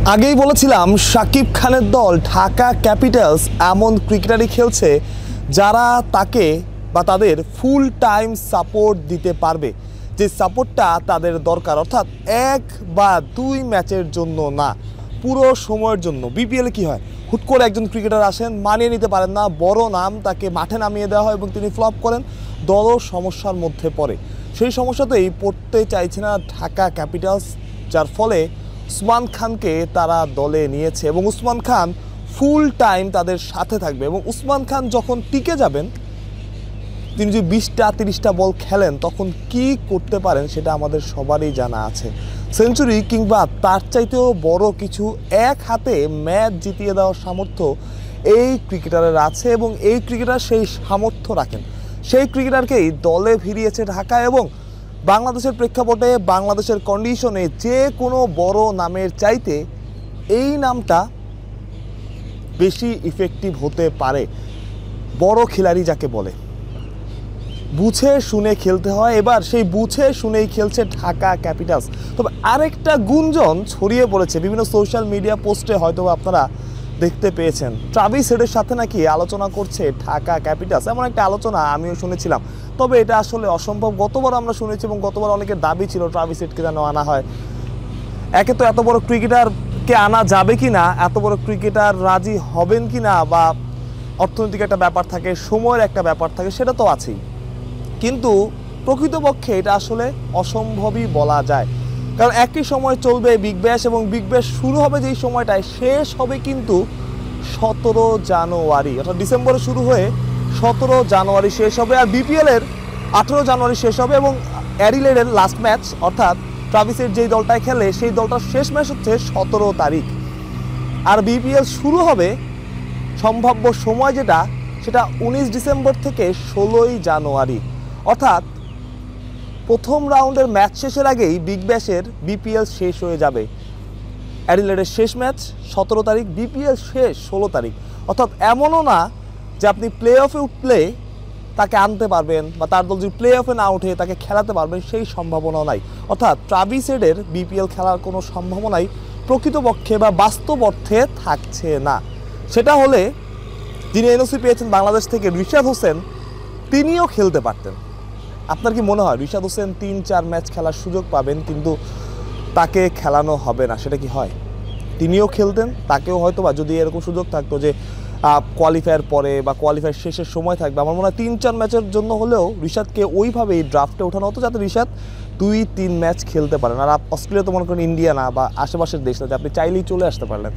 আগেই বলেছিলাম শাকিব খানের দল ঢাকা ক্যাপিটালস এমন ক্রিকেটারই খেলছে যারা তাকে বা তাদের ফুল টাইম সাপোর্ট দিতে পারবে, যে সাপোর্টটা তাদের দরকার, অর্থাৎ 1 বা 2 ম্যাচের জন্য না, পুরো সময়ের জন্য। বিপিএলে কি হয়, হুট করে একজন ক্রিকেটার আসেন, মানিয়ে নিতে পারেন না, বড় নাম, তাকে মাঠে নামিয়ে দেওয়া হয় এবং তিনি ফ্লপ করেন, দলও সমস্যার মধ্যে পড়ে। সেই সমস্যাতেই পড়তে চাইছে না ঢাকা ক্যাপিটালস, যার ফলে উসমান খানকে তারা দলে নিয়েছে এবং উসমান খান ফুল টাইম তাদের সাথে থাকবে। এবং উসমান খান যখন টিকে যাবেন, তিনি যদি 20টা 30টা বল খেলেন, তখন কি করতে পারেন সেটা আমাদের সবারই জানা আছে। সেঞ্চুরি কিংবা তার চাইতেও বড় কিছু এক হাতে ম্যাচ জিতিয়ে দেওয়ার সামর্থ্য এই ক্রিকেটারের আছে এবং এই ক্রিকেটার সেই সামর্থ্য রাখেন। সেই ক্রিকেটারকেই দলে ভিড়িয়েছে ঢাকা এবং বাংলাদেশের প্রেক্ষাপটে, বাংলাদেশের কন্ডিশনে যে কোনো বড় নামের চাইতে এই নামটা বেশি ইফেক্টিভ হতে পারে। বড় খিলাড়ি যাকে বলে, বুঝে শুনে খেলতে হয়। এবার সেই বুঝে শুনেই খেলছে ঢাকা ক্যাপিটালস। তবে আরেকটা গুঞ্জন ছড়িয়ে পড়েছে বিভিন্ন সোশ্যাল মিডিয়া পোস্টে, হয়তো আপনারা দেখতে পেয়েছেন, ট্রাভিস হেডের সাথে নাকি আলোচনা করছে ঢাকা ক্যাপিটালস, এমন একটা আলোচনা আমিও শুনেছিলাম। তবে এটা আসলে অসম্ভব। গতবার আমরা শুনেছি এবং গতবার অনেকের দাবি ছিল ট্রাভিস হেডকে যেন আনা হয়। একে তো এত বড় ক্রিকেটারকে আনা যাবে কি না, এত বড় ক্রিকেটার রাজি হবেন কি না, বা অর্থনৈতিক একটা ব্যাপার থাকে, সময়ের একটা ব্যাপার থাকে, সেটা তো আছেই। কিন্তু প্রকৃতপক্ষে এটা আসলে অসম্ভবই বলা যায়, কারণ একই সময় চলবে বিগ ব্যাশ এবং বিগ ব্যাশ শুরু হবে যেই সময়টায়, শেষ হবে কিন্তু 17 জানুয়ারি, অর্থাৎ ডিসেম্বরে শুরু হয়ে 17 জানুয়ারি শেষ হবে। আর বিপিএলের 18 জানুয়ারি শেষ হবে এবং অ্যাডিলেডের লাস্ট ম্যাচ, অর্থাৎ ট্রাভিসের যেই দলটায় খেলে সেই দলটার শেষ ম্যাচ হচ্ছে 17 তারিখ। আর বিপিএল শুরু হবে সম্ভাব্য সময় যেটা, সেটা 19 ডিসেম্বর থেকে 16 জানুয়ারি, অর্থাৎ প্রথম রাউন্ডের ম্যাচ শেষের আগেই বিগ ব্যাশের বিপিএল শেষ হয়ে যাবে। অ্যাডিলেডের শেষ ম্যাচ 17 তারিখ, বিপিএল শেষ 16 তারিখ। অর্থাৎ এমনও না যে আপনি প্লে অফে উঠলে তাকে আনতে পারবেন বা তার দল যদি প্লে অফে না উঠে তাকে খেলাতে পারবেন, সেই সম্ভাবনাও নাই। অর্থাৎ ট্রাভিস হেডের বিপিএল খেলার কোনো সম্ভাবনাই প্রকৃতপক্ষে বা বাস্তব অর্থে থাকছে না। সেটা হলে যিনি এনওসি পেয়েছেন বাংলাদেশ থেকে, রিশাদ হোসেন, তিনিও খেলতে পারতেন। আপনার কি মনে হয় রিশাদ হোসেন 3-4 ম্যাচ খেলার সুযোগ পাবেন কিন্তু তাকে খেলানো হবে না? সেটা কি হয়? তিনিও খেলতেন, তাকেও হয়তো বা যদি এরকম সুযোগ থাকতো যে কোয়ালিফায়ার পরে বা কোয়ালিফায়ার শেষের সময় থাকবে, আমার মনে হয় 3-4 ম্যাচের জন্য হলেও রিশাদকে ওইভাবেই ড্রাফটে ওঠানো হতো যাতে রিশাদ 2-3 ম্যাচ খেলতে পারেন। আর অস্ট্রেলিয়া তো মনে করেন ইন্ডিয়া না বা আশেপাশের দেশ না যে আপনি চাইলেই চলে আসতে পারলেন।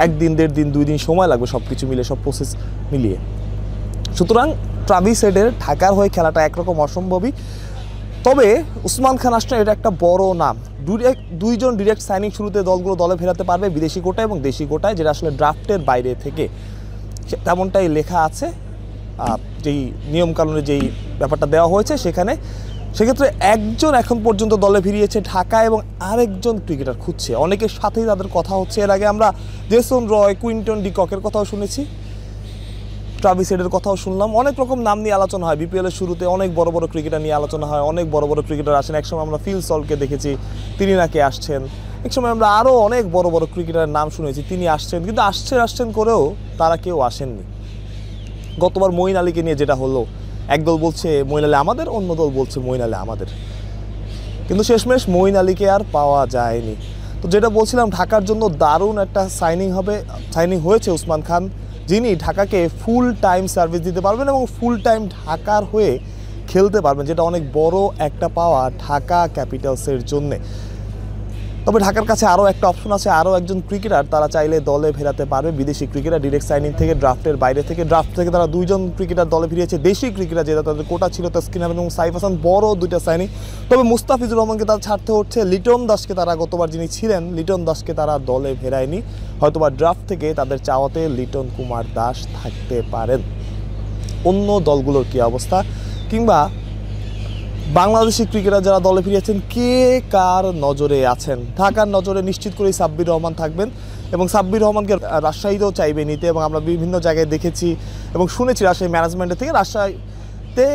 1 দিন 1.5 দিন 2 দিন সময় লাগবে সব কিছু মিলিয়ে, সব প্রসেস মিলিয়ে। সুতরাং ট্রাভিস হেডের ঢাকার হয়ে খেলাটা একরকম অসম্ভবই। তবে উসমান খান আসছেন, এটা একটা বড় নাম। দুইজন ডিরেক্ট সাইনিং শুরুতে দলগুলো দলে ফেরাতে পারবে, বিদেশি কোটায় এবং দেশি কোটায়, যেটা আসলে ড্রাফটের বাইরে থেকে, তেমনটাই লেখা আছে যেই নিয়মকানুনে যেই ব্যাপারটা দেওয়া হয়েছে সেখানে। সেক্ষেত্রে একজন এখন পর্যন্ত দলে ফিরিয়েছে ঢাকা এবং আরেকজন ক্রিকেটার খুঁজছে। অনেকের সাথেই তাদের কথা হচ্ছে। এর আগে আমরা জেসন রয়, কুইন্টন ডিককের কথাও শুনেছি, ট্রাভিস হেডের কথাও শুনলাম। অনেক রকম নাম নিয়ে আলোচনা হয় বিপিএলের শুরুতে, অনেক বড় বড় ক্রিকেটার নিয়ে আলোচনা হয়, অনেক বড় বড় ক্রিকেটার আসেন। একসময় আমরা ফিল সল্টকে দেখেছি, তিনি নাকি আসছেন। একসময় আমরা আরও অনেক বড় বড় ক্রিকেটারের নাম শুনেছি, তিনি আসছেন, কিন্তু আসছেন করেও তারা কেউ আসেননি। গতবার মঈন আলীকে নিয়ে যেটা হলো, একদল বলছে মঈন আলী আমাদের, অন্য দল বলছে মঈন আলী আমাদের, কিন্তু শেষমেশ মঈন আলীকে আর পাওয়া যায়নি। তো যেটা বলছিলাম, ঢাকার জন্য দারুণ একটা সাইনিং হয়েছে উসমান খান, যিনি ঢাকাকে ফুল টাইম সার্ভিস দিতে পারবেন এবং ফুল টাইম ঢাকার হয়ে খেলতে পারবেন, যেটা অনেক বড় একটা পাওয়া ঢাকা ক্যাপিটালসের জন্যে। তবে ঢাকার কাছে আরও একটা অপশন আছে, আরও একজন ক্রিকেটার তারা চাইলে দলে ফেরাতে পারবে, বিদেশি ক্রিকেটার, ডিরেক্ট সাইনিং থেকে, ড্রাফটের বাইরে থেকে। ড্রাফট থেকে তারা 2জন ক্রিকেটার দলে ফিরিয়েছে, দেশি ক্রিকেটার যেটা তাদের কোটা ছিল, তাসকিন আহমেদ এবং সাইফ হাসান, বড় 2টা সাইনিং। তবে মুস্তাফিজুর রহমানকে তারা ছাড়তে হচ্ছে, লিটন দাসকে তারা গতবার যিনি ছিলেন, লিটন দাসকে তারা দলে ফেরায়নি। হয়তোবা ড্রাফট থেকে তাদের চাওয়াতে লিটন কুমার দাস থাকতে পারেন। অন্য দলগুলোর কী অবস্থা, কিংবা বাংলাদেশি ক্রিকেটার যারা দলে ফিরিয়েছেন কে কার নজরে আছেন? ঢাকার নজরে নিশ্চিত করেই সাব্বির রহমান থাকবেন এবং সাব্বির রহমানকে রাজশাহীতেও চাইবে নিতে, এবং আমরা বিভিন্ন জায়গায় দেখেছি এবং শুনেছি রাজশাহী ম্যানেজমেন্টের থেকে রাজশাহীতে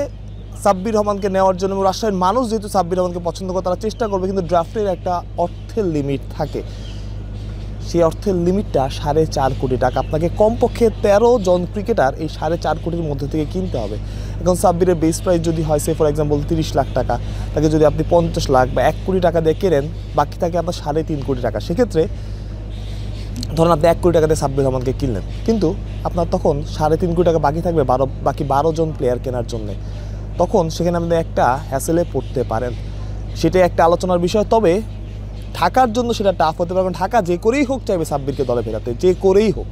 সাব্বির রহমানকে নেওয়ার জন্য, এবং রাজশাহীর মানুষ যেহেতু সাব্বির রহমানকে পছন্দ করে তারা চেষ্টা করবে, কিন্তু ড্রাফটের একটা অর্থের লিমিট থাকে। সেই অর্থের লিমিটটা 4.5 কোটি টাকা। আপনাকে কমপক্ষে 13 জন ক্রিকেটার এই 4.5 কোটির মধ্যে থেকে কিনতে হবে। এখন সাব্বিরের বেস প্রাইস যদি হয় সে ফর এক্সাম্পল 30 লাখ টাকা, তাকে যদি আপনি 50 লাখ বা 1 কোটি টাকা দিয়ে কেনেন, বাকি থাকে আপনার 3.5 কোটি টাকা। সেক্ষেত্রে ধরুন আপনি 1 কোটি টাকা দিয়ে সাব্বির রহমানকে কিনলেন, কিন্তু আপনার তখন 3.5 কোটি টাকা বাকি থাকবে বাকি 12 জন প্লেয়ার কেনার জন্যে। তখন সেখানে আপনি একটা হ্যাসেলে পড়তে পারেন, সেটাই একটা আলোচনার বিষয়। তবে ঢাকার জন্য সেটা টাফ হতে পারে, কারণ ঢাকা যে করেই হোক চাইবে সাব্বিরকে দলে ফেরাতে, যে করেই হোক।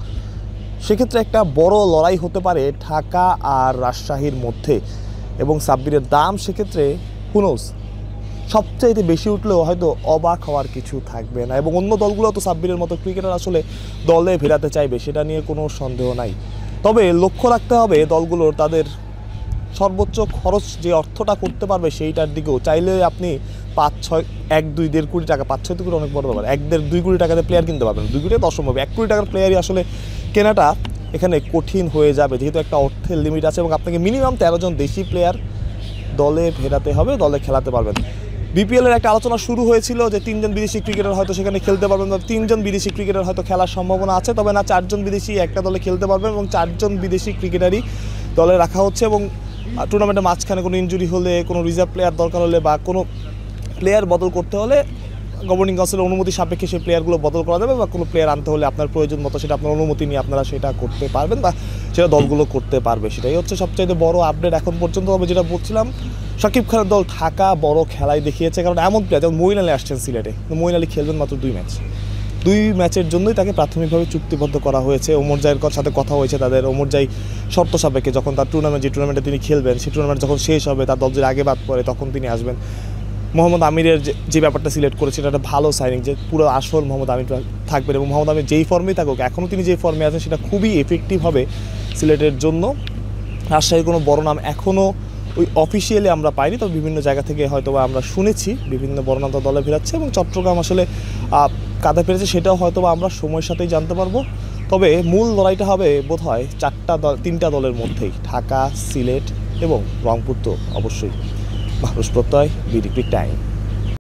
সেক্ষেত্রে একটা বড় লড়াই হতে পারে ঢাকা আর রাজশাহীর মধ্যে, এবং সাব্বিরের দাম সেক্ষেত্রে হুনোস সবচাইতে বেশি উঠলেও হয়তো অবাক হওয়ার কিছু থাকবে না। এবং অন্য দলগুলো তো সাব্বিরের মতো ক্রিকেটার আসলে দলে ফেরাতে চাইবে, সেটা নিয়ে কোনো সন্দেহ নাই। তবে লক্ষ্য রাখতে হবে দলগুলোর তাদের সর্বোচ্চ খরচ যে অর্থটা করতে পারবে সেইটার দিকেও। চাইলে আপনি 5-6, 1-2-1.5 কোটি টাকা, 5-6 কোটি অনেক বড় ব্যাপার, 1-1.5-2 কোটি টাকাতে প্লেয়ার কিনতে পারবেন। 2 কোটি অসম্ভব, 1 কোটি টাকার প্লেয়ারই আসলে কেনাটা এখানে কঠিন হয়ে যাবে, যেহেতু একটা অর্থের লিমিট আছে এবং আপনাকে মিনিমাম 13 জন দেশি প্লেয়ার দলে ফেরাতে হবে, দলে খেলাতে পারবেন। বিপিএলের একটা আলোচনা শুরু হয়েছিল যে 3 জন বিদেশি ক্রিকেটার হয়তো সেখানে খেলতে পারবেন, 3 জন বিদেশি ক্রিকেটার হয়তো খেলার সম্ভাবনা আছে, তবে না 4 জন বিদেশি একটা দলে খেলতে পারবেন, এবং 4 জন বিদেশি ক্রিকেটারই দলে রাখা হচ্ছে। এবং টুর্নামেন্টের মাঝখানে কোনো ইনজুরি হলে, কোনো রিজার্ভ প্লেয়ার দরকার হলে বা কোনো প্লেয়ার বদল করতে হলে গভর্নিং কাউন্সিলের অনুমতি সাপেক্ষে সেই প্লেয়ারগুলো বদল করা যাবে, বা কোনো প্লেয়ার আনতে হলে আপনার প্রয়োজন মতো সেটা আপনার অনুমতি নিয়ে আপনারা সেটা করতে পারবেন, বা সেটা দলগুলো করতে পারবে। সেটাই হচ্ছে সবচাইতে বড় আপডেট এখন পর্যন্ত। তবে যেটা বলছিলাম, শাকিব খানের দল ঢাকা বড় খেলাই দেখিয়েছে, কারণ এমন প্লেয়ার যেমন মঈন আলী আসছেন সিলেটে, মঈন আলী খেলবেন মাত্র 2 ম্যাচ। 2 ম্যাচের জন্যই তাকে প্রাথমিকভাবে চুক্তিবদ্ধ করা হয়েছে। ওমর জাইয়ের সাথে কথা হয়েছে তাদের, ওমর জাই শর্ত সাপেক্ষে যখন তার যে টুর্নামেন্টে তিনি খেলবেন, সেই টুর্নামেন্ট যখন শেষ হবে, তার দল যদি আগে বাদ পড়ে তখন তিনি আসবেন। মোহাম্মদ আমিরের যে ব্যাপারটা সিলেক্ট করেছে, এটা একটা ভালো সাইনিং, যে পুরো আসল মোহাম্মদ আমির থাকবেন, এবং মোহাম্মদ আমির যেই ফর্মেই থাকুক, এখনও তিনি যেই ফর্মে আছেন সেটা খুবই এফেক্টিভ হবে সিলেটের জন্য। রাজশাহীর কোনো বড় নাম এখনও ওই অফিসিয়ালি আমরা পাইনি, তবে বিভিন্ন জায়গা থেকে হয়তো আমরা শুনেছি বিভিন্ন বড় নাম দলে ফেরাচ্ছে, এবং চট্টগ্রাম আসলে কাঁধে ফেরেছে, সেটাও হয়তো আমরা সময়ের সাথেই জানতে পারবো। তবে মূল লড়াইটা হবে বোধহয় 3টা দলের মধ্যেই, ঢাকা, সিলেট এবং রংপুর তো অবশ্যই। মাহরুজ প্রত্যয়, বিডি ক্রিক টাইম।